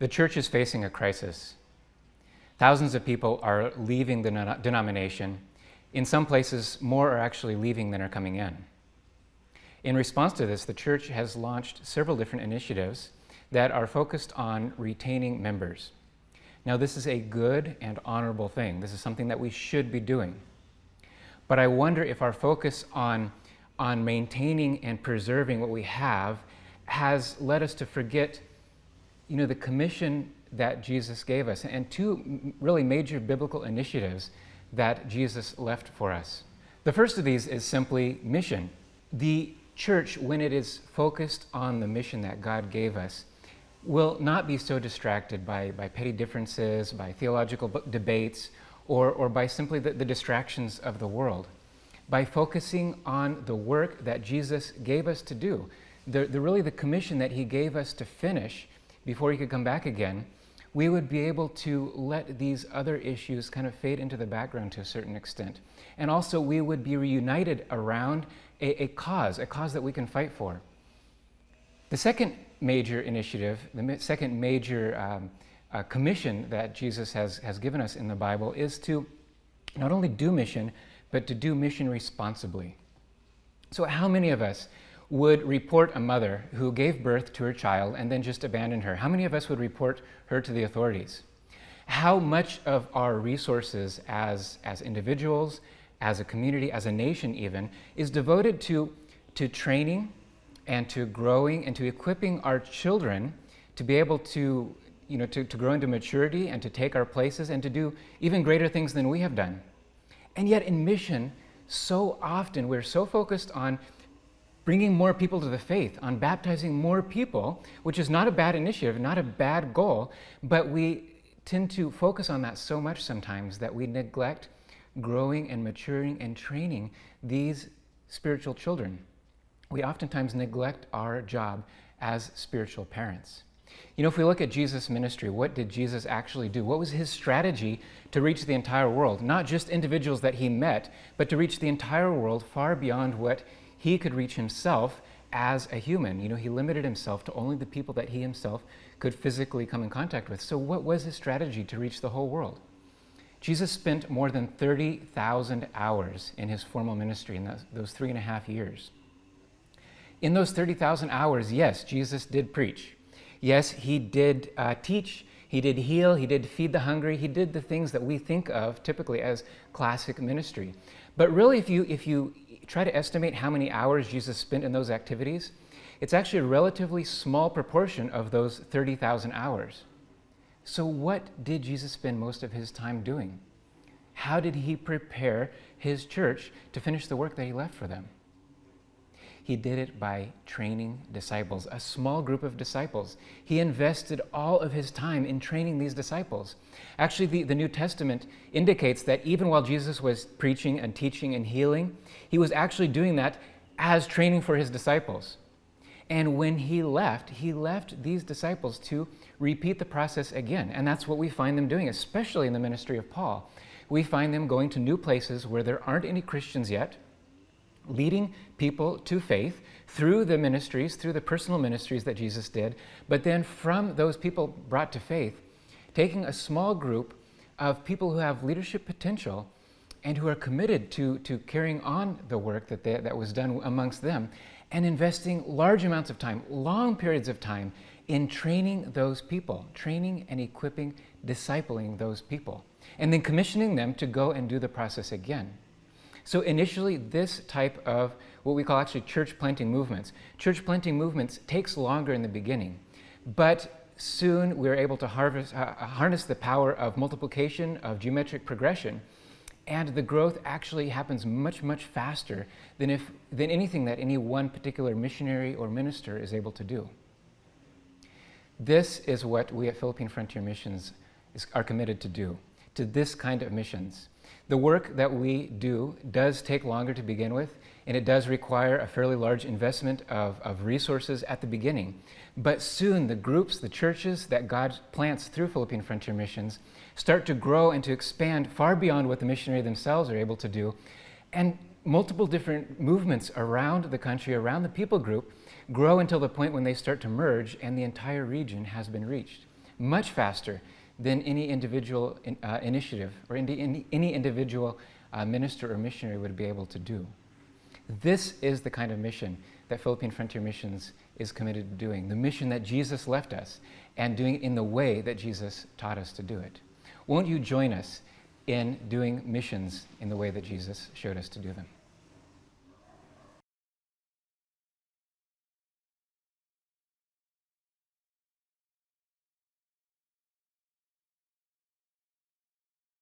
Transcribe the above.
The church is facing a crisis. Thousands of people are leaving the denomination. In some places, more are actually leaving than are coming in. In response to this, the church has launched several different initiatives that are focused on retaining members. Now, this is a good and honorable thing. This is something that we should be doing. But I wonder if our focus on maintaining and preserving what we have has led us to forget, the commission that Jesus gave us, and two really major biblical initiatives that Jesus left for us. The first of these is simply mission. The church, when it is focused on the mission that God gave us, will not be so distracted by petty differences, by theological debates, or by simply the distractions of the world. By focusing on the work that Jesus gave us to do, the commission that he gave us to finish before he could come back again, we would be able to let these other issues kind of fade into the background to a certain extent. And also we would be reunited around a cause that we can fight for. The second major initiative, the second major commission that Jesus has given us in the Bible is to not only do mission, but to do mission responsibly. So how many of us would report a mother who gave birth to her child and then just abandoned her? How many of us would report her to the authorities? How much of our resources as individuals, as a community, as a nation even, is devoted to training and to growing and to equipping our children to be able to grow into maturity and to take our places and to do even greater things than we have done? And yet in mission, so often we're so focused on bringing more people to the faith, on baptizing more people, which is not a bad initiative, not a bad goal, but we tend to focus on that so much sometimes that we neglect growing and maturing and training these spiritual children. We oftentimes neglect our job as spiritual parents. If we look at Jesus' ministry, what did Jesus actually do? What was his strategy to reach the entire world? Not just individuals that he met, but to reach the entire world far beyond what he could reach himself as a human. He limited himself to only the people that he himself could physically come in contact with. So what was his strategy to reach the whole world? Jesus spent more than 30,000 hours in his formal ministry in those 3.5 years. In those 30,000 hours, yes, Jesus did preach. Yes, he did teach, he did heal, he did feed the hungry, he did the things that we think of typically as classic ministry. But really, if you try to estimate how many hours Jesus spent in those activities, it's actually a relatively small proportion of those 30,000 hours. So what did Jesus spend most of his time doing? How did he prepare his church to finish the work that he left for them? He did it by training disciples, a small group of disciples. He invested all of his time in training these disciples. Actually, the New Testament indicates that even while Jesus was preaching and teaching and healing, he was actually doing that as training for his disciples. And when he left these disciples to repeat the process again. And that's what we find them doing, especially in the ministry of Paul. We find them going to new places where there aren't any Christians yet, leading people to faith through the ministries, through the personal ministries that Jesus did, but then from those people brought to faith, taking a small group of people who have leadership potential and who are committed to carrying on the work that was done amongst them, and investing large amounts of time, long periods of time, in training those people, training and equipping, discipling those people, and then commissioning them to go and do the process again. So initially, this type of what we call actually church planting movements takes longer in the beginning, but soon we're able to harness the power of multiplication, of geometric progression, and the growth actually happens much, much faster than anything that any one particular missionary or minister is able to do. This is what we at Philippine Frontier Missions are committed to do, to this kind of missions. The work that we do does take longer to begin with, and it does require a fairly large investment of resources at the beginning. But soon the groups, the churches that God plants through Philippine Frontier Missions start to grow and to expand far beyond what the missionary themselves are able to do. And multiple different movements around the country, around the people group, grow until the point when they start to merge and the entire region has been reached. much faster than any individual initiative or any individual minister or missionary would be able to do. This is the kind of mission that Philippine Frontier Missions is committed to doing, the mission that Jesus left us, and doing it in the way that Jesus taught us to do it. Won't you join us in doing missions in the way that Jesus showed us to do them?